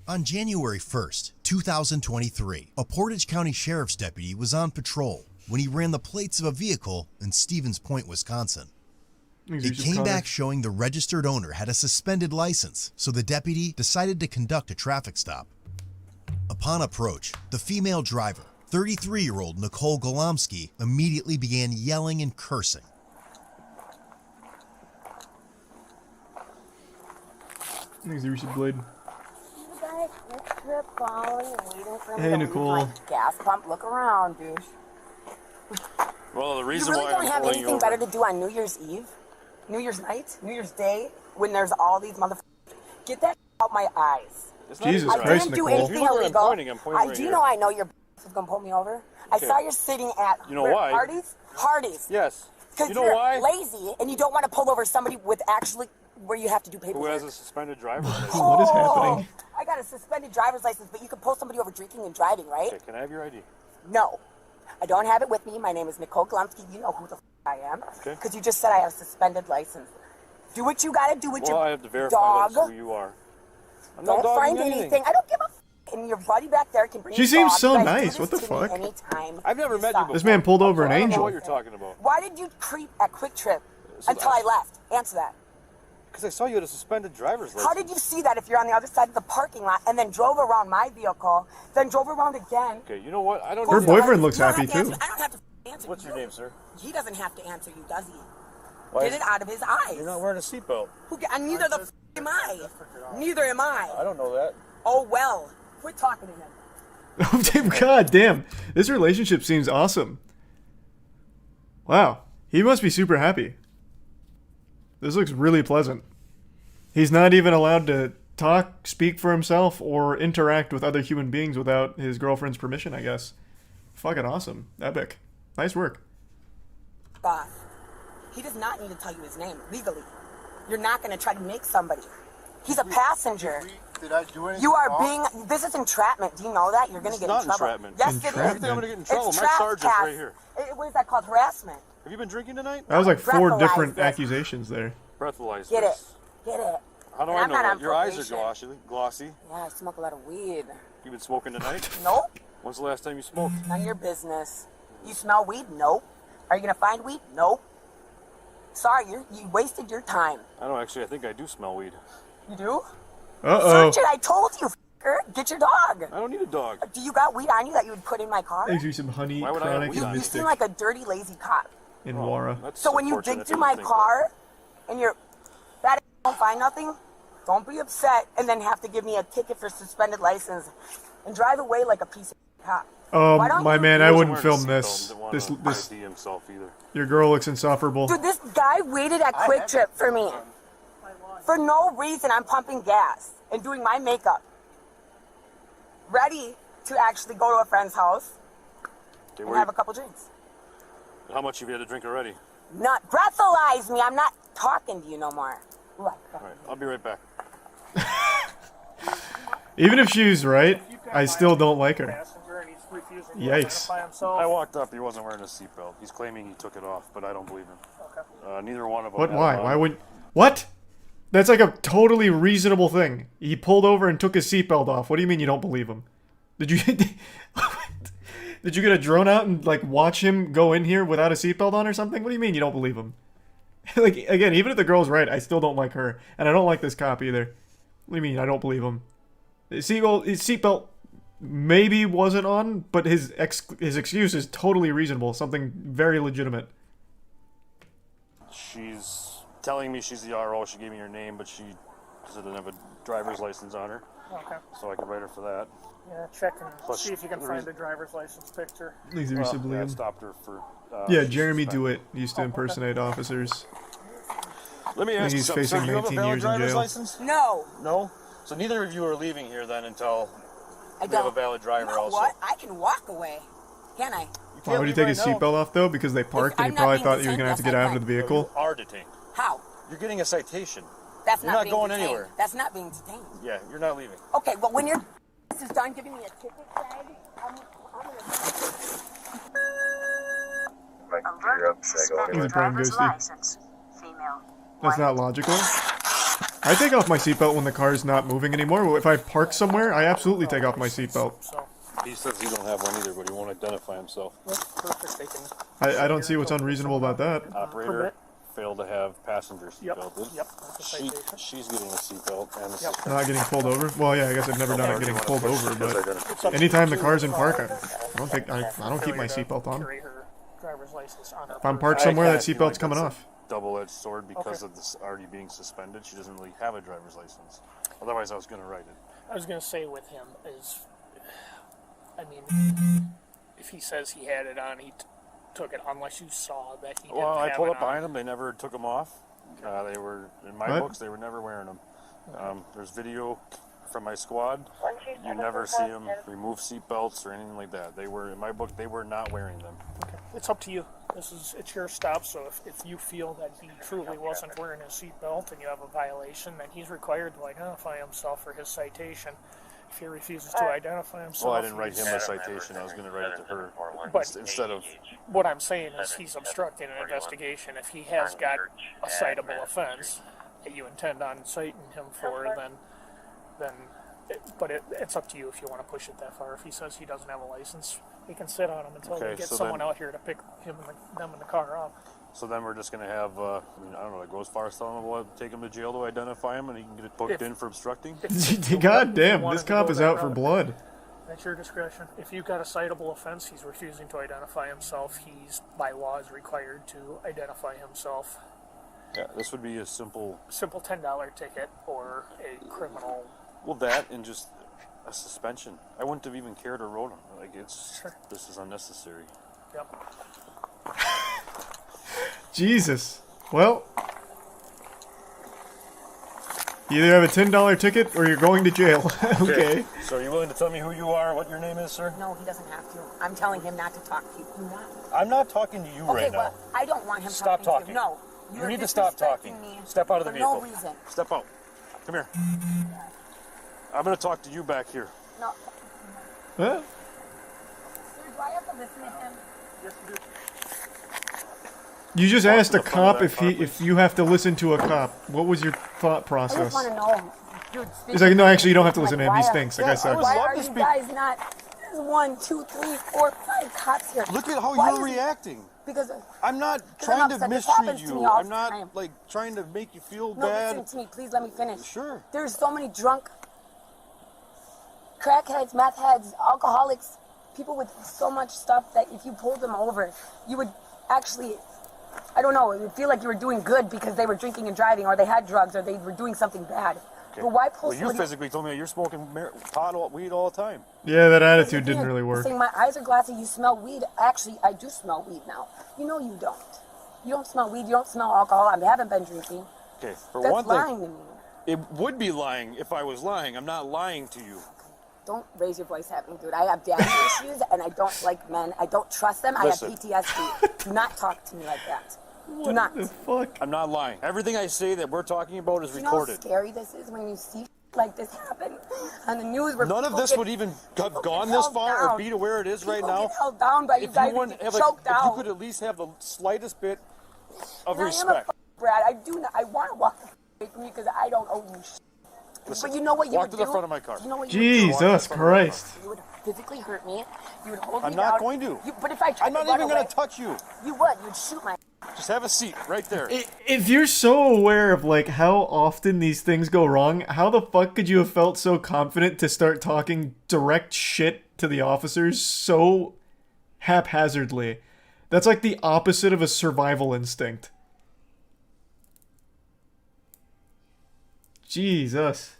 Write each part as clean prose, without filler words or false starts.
On January 1st, 2023, a Portage County Sheriff's deputy was on patrol when he ran the plates of a vehicle in Stevens Point, Wisconsin. It came back showing the registered owner had a suspended license, so the deputy decided to conduct a traffic stop. Upon approach, the female driver, 33-year-old Nicole Golomsky, immediately began yelling and cursing. Blade. Hey, Nicole. Gas pump, look around, dude. Well, the reason you really why don't I'm have pulling anything you better over. to do on New Year's Eve, New Year's night, New Year's Day, when there's all these motherfuckers. Get that out my eyes. Jesus I Christ, didn't do Nicole. anything I'm illegal. pointing right Do you here. know I know your is gonna pull me over? I Okay. saw you're sitting at You know why? Hardee's. Hardee's. Yes. Because You know you're why? lazy and you don't want to pull over somebody with actually where you have to do Who paperwork. has a suspended driver's license? What is happening? I got a suspended driver's license, but you can pull somebody over drinking and driving, right? Okay, can I have your ID? No. I don't have it with me. My name is Nicole Golomsky. You know who the I am. Okay. Because you just said I have a suspended license. Do what you gotta do with Well, your I have to verify dog. that's who you are. I'm Don't not dogging find anything. I don't give a f***. And your buddy back there can bring She his seems dog. so You guys do nice. this What the to me fuck? Anytime. I've never met you Stop. before. This man pulled over an I don't know angel. what you're talking about. Why did you creep at Quick Trip until I left? Answer that. Because I saw you had a suspended driver's license. How did you see that if you're on the other side of the parking lot and then drove around my vehicle, then drove around again? Okay, you know what? I don't Her need boyfriend looks You don't happy have to too. answer- I don't have to answer What's you. your name, sir? He doesn't have to answer you, does he? Why Get is- it out of his eyes. You're not wearing a seatbelt. And neither the f am I. Neither am I. I don't know that. Oh well. Quit talking to him. Oh, damn, God damn. This relationship seems awesome. Wow. He must be super happy. This looks really pleasant. He's not even allowed to talk, speak for himself, or interact with other human beings without his girlfriend's permission, I guess. Fucking awesome. Epic. Nice work. Boss. He does not need to tell you his name legally. You're not going to try to make somebody. He's a passenger. Did I do anything You are wrong? being. This is entrapment. Do you know that? You're going to It's get in not trouble. entrapment. Yes, it is. I think I'm going to get in trouble. It's My sergeant's trespass. right here. What is that called? Harassment. Have you been drinking tonight? That was like 4 different Breathalyzer. accusations there. Breathalyzer. Get it. Get it. How do And I I'm know not that? on Your eyes are probation. glossy. Yeah, I smoke a lot of weed. You been smoking tonight? Nope. When's the last time you smoked? None of your business. You smell weed? Nope. Are you going to find weed? Nope. Sorry, you wasted your time. I don't actually. I think I do smell weed. You do? Uh-oh. Search it. I told you, f***er. Get your dog. I don't need a dog. Do you got weed on you that you would put in my car? Thanks for some honey, Why would I have chronic, weed and on You mystic seem like a dirty, lazy cop. in Wara. That's So when you unfortunate dig to through my think car and you're that don't find nothing, don't be upset and then have to give me a ticket for suspended license and drive away like a piece of cop. Why don't My you- man, He I wasn't wouldn't wearing a film seatbelt this. and didn't This, wanna this, ID himself either. your girl looks insufferable. Dude, this guy waited at Quick Trip for me. For no reason, I'm pumping gas and doing my makeup. Ready to actually go to a friend's house Okay, and where have a couple drinks. how much have you had to drink already? Not breathalyze me. I'm not talking to you no more. Right. All right, I'll be right back. Even if she's right, I still don't like her. Yikes. I walked up. He wasn't wearing a seatbelt. He's claiming he took it off, but I don't believe him. Neither one of them. What? had Why? it on. Why would? What? That's like a totally reasonable thing. He pulled over and took his seatbelt off. What do you mean you don't believe him? Did you? Did you get a drone out and like watch him go in here without a seatbelt on or something? What do you mean you don't believe him? Like again, even if the girl's right, I still don't like her, and I don't like this cop either. What do you mean I don't believe him? His seatbelt maybe wasn't on, but his excuse is totally reasonable. Something very legitimate. She's telling me she's the RO. She gave me her name, but she doesn't have a driver's license on her. Okay. So I could write her for that. Yeah, check and Plus, see if you can the find reason- the driver's license picture. I stopped her for. Yeah, she's Jeremy suspected. DeWitt used to impersonate officers. Let me ask you he's something. facing Sir, do you have a 19 valid years in driver's jail. license? No, No. So neither of you are leaving here then until I we have a don't. valid driver You know also. what? I can walk away. Can I? Why would he take his seatbelt off though? Because they parked and he I'm not probably being thought he was detained, gonna have to yes, get I out of the can. vehicle. You are detained. How? You're getting a citation. That's You're not not being going detained. anywhere. That's not being detained. Yeah, you're not leaving. Okay, well when your is done giving me a ticket tag, I'm gonna. He's a prime ghosty. That's not logical. I take off my seatbelt when the car's not moving anymore. If I park somewhere, I absolutely take off my seatbelt. So, He says he don't have one either, but he won't identify himself. that's perfect. They can. I don't see what's unreasonable about that. Operator Permit. failed to have passenger Yep. seatbelted. Yep. That's a citation. She's getting a seatbelt and a Yep. I'm not getting pulled over. Well, yeah, I guess I've never done it getting pulled over, but It's up to anytime the you car's to in park, I don't think I don't keep my failure to seatbelt on. carry her driver's license on her If I'm person. parked somewhere, that I feel seatbelt's like coming that's off. a double-edged sword because Okay. of this already being suspended. She doesn't really have a driver's license. Otherwise, I was going to write it. I was gonna say with him is, I mean, if he says he had it on, he took it unless you saw that he didn't Well, I have pulled it up on. behind them. They never took them off. They were, in my What? books, they were never wearing them. There's video from my squad. You never see them remove seatbelts or anything like that. They were, in my book, they were not wearing them. Okay. It's up to you. It's your stop. So if you feel that he truly wasn't wearing his seatbelt and you have a violation, then he's required to identify himself for his citation. If he refuses to identify himself, Well, I didn't write he's- him a citation. I was going to write it to her But instead of. what I'm saying is he's obstructing an investigation. If he has got a citable offense that you intend on citing him for, then it's up to you if you want to push it that far. If he says he doesn't have a license, he can sit on him until Okay, they get so someone then- out here to pick them in the car up. So then we're just going to have, I don't know, go as far as telling him we'll take him to jail to identify him and he can get it booked If- in for obstructing? God damn, wanted this to cop go is that out for route. blood. That's your discretion. If you've got a citable offense, he's refusing to identify himself. He's, by law, is required to identify himself. Yeah, this would be a simple, Simple $10 ticket or a criminal. well, that and just a suspension. I wouldn't have even cared or wrote him. Like, Sure. this is unnecessary. Yep. Jesus. Well, you either have a $10 ticket or you're going to jail. Okay. So are you willing to tell me who you are, what your name is, sir? No, he doesn't have to. I'm telling him not to talk to you. Do not. I'm not talking to you Okay, right well, now. I don't want him Stop talking to talking. you. No. You You're need to stop talking. disrespecting me Step out of the for vehicle. no reason. Step out. Come here. I'm going to talk to you back here. No. Huh? Sir, do I have to listen to him? Yes, you do. You just Walk asked to a the front of cop that if car, if you have to listen to a cop. What was your thought I process? just want to know. Dude, He's like, no, actually, you don't have to like, listen to him. why He are- stinks. That guy Yeah, sucks. Why love are to you speak- guys not? There's 1, 2, 3, 4, 5 cops here. Look at how Why you're is- reacting. Because I'm not I'm trying to upset. This mistreat happens to me you. all I'm the not, time. like, trying to make you feel no, bad. listen to me. Please let me finish. Sure. There's so many drunk crackheads, meth heads, alcoholics, people with so much stuff that if you pulled them over, you would actually, I don't know, it would feel like you were doing good because they were drinking and driving, or they had drugs, or they were doing something bad. Okay. But why pull Well, you somebody? physically told me that you're smoking weed all the time. Yeah, that attitude didn't really work. Saying my eyes are glassy, you smell weed. Actually, I do smell weed now. You know you don't. You don't smell weed, you don't smell alcohol. I haven't been drinking. Okay, for That's one thing, lying to me. it would be lying if I was lying. I'm not lying to you. Don't raise your voice at me, dude. I have daddy issues, and I don't like men. I don't trust them. Listen. I have PTSD. Do not talk to me like that. Do not. The fuck? I'm not lying. Everything I say that we're talking about is You know how recorded. scary this is when you see like this happen on the news? Where None of people this get- would even have people gone get this held far or down. be to where it is right People now. get held down by you If guys you wouldn't and have get a, choked if you out. could at least have the slightest bit of And I am a respect. fucking Brad. I do not. I want to walk away from you because I don't owe you shit. Listen, But you know what you walk would to do? the front of my car. You know what you would do? Jesus Christ. You would physically hurt me. You would hold I'm me not down. going to. But if I tried I'm not to run even away, going to touch you. you would. You'd shoot my. Just have a seat right there. If you're so aware of like how often these things go wrong, how the fuck could you have felt so confident to start talking direct shit to the officers so haphazardly? That's like the opposite of a survival instinct. Jesus.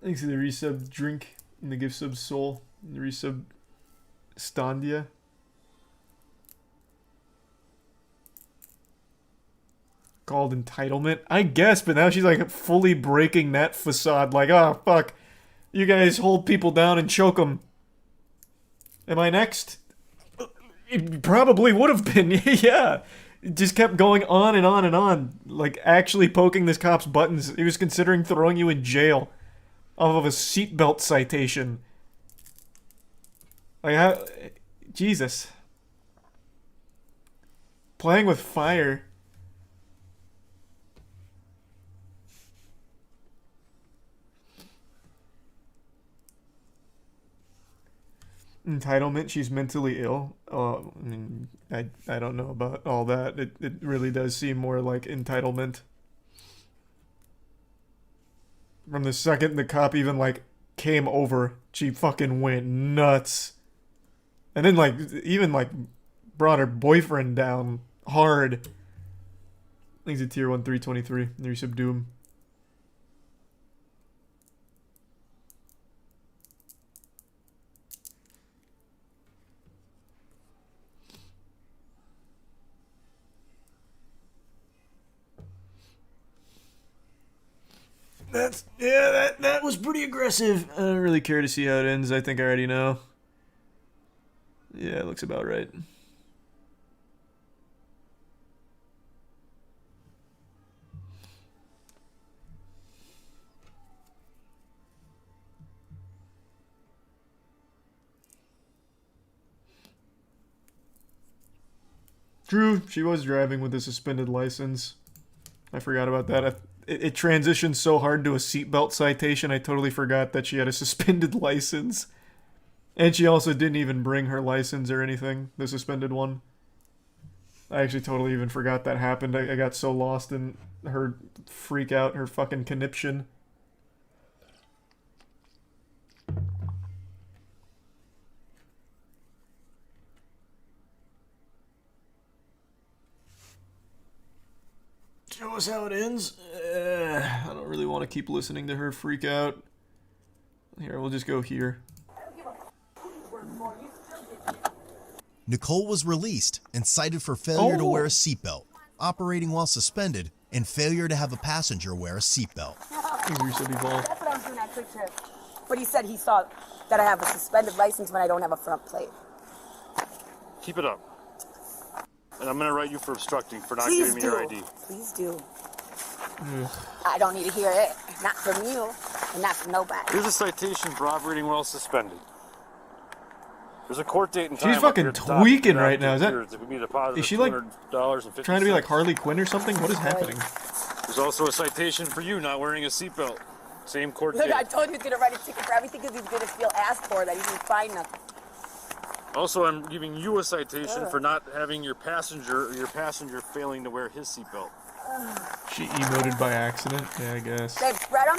Thanks to the resub drink and the gift sub soul and the resub Standia. Called entitlement, I guess, but now she's like fully breaking that facade. Like, oh fuck, you guys hold people down and choke them. Am I next? It probably would have been, yeah. It just kept going on and on and on. Like, actually poking this cop's buttons. He was considering throwing you in jail off of a seatbelt citation. Like, how... Jesus. Playing with fire. Entitlement, she's mentally ill. Oh, I mean, I don't know about all that. It really does seem more like entitlement. From the second the cop even, like, came over, she fucking went nuts. And then, like, even, like, brought her boyfriend down hard. He's a tier 1 323. And you subdue him. That was pretty aggressive. I don't really care to see how it ends. I think I already know. Yeah, it looks about right. True, she was driving with a suspended license. I forgot about that. It transitioned so hard to a seatbelt citation, I totally forgot that she had a suspended license. And she also didn't even bring her license or anything, the suspended one. I actually totally even forgot that happened. I got so lost in her freak out, her fucking conniption. Show us how it ends. I don't really want to keep listening to her freak out. Here, we'll just go here. Nicole was released and cited for failure to wear a seatbelt, operating while suspended, and failure to have a passenger wear a seatbelt. That's what I'm doing at Quick Trip. But he said he saw that I have a suspended license when I don't have a front plate. Keep it up. And I'm going to write you for obstructing for not Please giving me do. your ID. Please do. I don't need to hear it. Not from you, and not from nobody. Here's a citation for operating while suspended. There's a court date and time. She's fucking tweaking right now. Is she like trying to be like Harley Quinn or something? What is happening? There's also a citation for you not wearing a seatbelt. Same court Look, date. I told you he's going to write a ticket for everything because he's going to feel asked for, that he didn't find nothing. Also, I'm giving you a citation for not having your passenger failing to wear his seatbelt. She emoted by accident? Yeah, I guess. They spread them?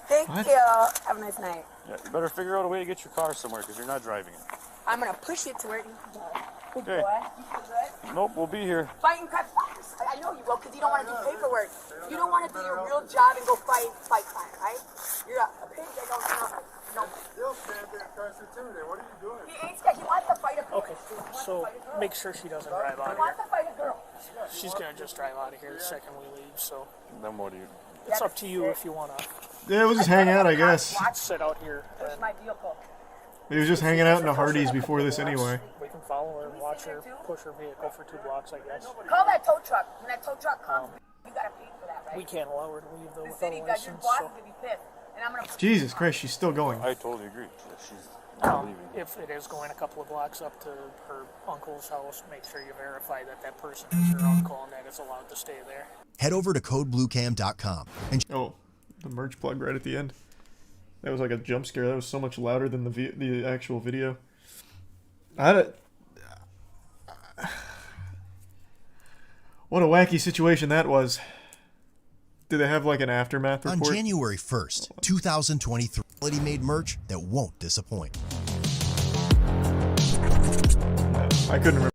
Thank you. Have a nice night. Yeah, you better figure out a way to get your car somewhere because you're not driving it. I'm going to push it to where it needs to go. Good Okay. boy. You feel good? Nope, we'll be here. Fighting crap. I know you will because you don't want to do paperwork. You don't want to do your real job and go fight crime, right? You're a pig that don't know. No. You'll stand there and crush it too. What are you doing? He ain't scared. He wants to fight a girl. Okay, so make sure she doesn't drive out He of wants here. to fight a girl. She's gonna just drive out of here the second we leave, so Then what do you... it's up to you if you wanna Yeah, we'll just hang out, I guess. sit out here Push and my vehicle. He was just hanging out in a Hardee's before this anyway. we can follow her and watch her push her vehicle for 2 blocks, I guess. Call that tow truck. When that tow truck comes, you gotta pay for that, right? We can't allow her to leave though The without city a got your license, boss so to be pissed. And I'm gonna Jesus Christ, she's still going. I totally agree. She's not leaving. if it is going a couple of blocks up to her uncle's house, make sure you verify that that person is your uncle and that is allowed to stay there. Head over to codebluecam.com and Oh, the merch plug right at the end. That was like a jump scare. That was so much louder than the actual video. What a wacky situation that was. Do they have like an aftermath on report? January 1st, 2023, quality made merch that won't disappoint. I couldn't remember.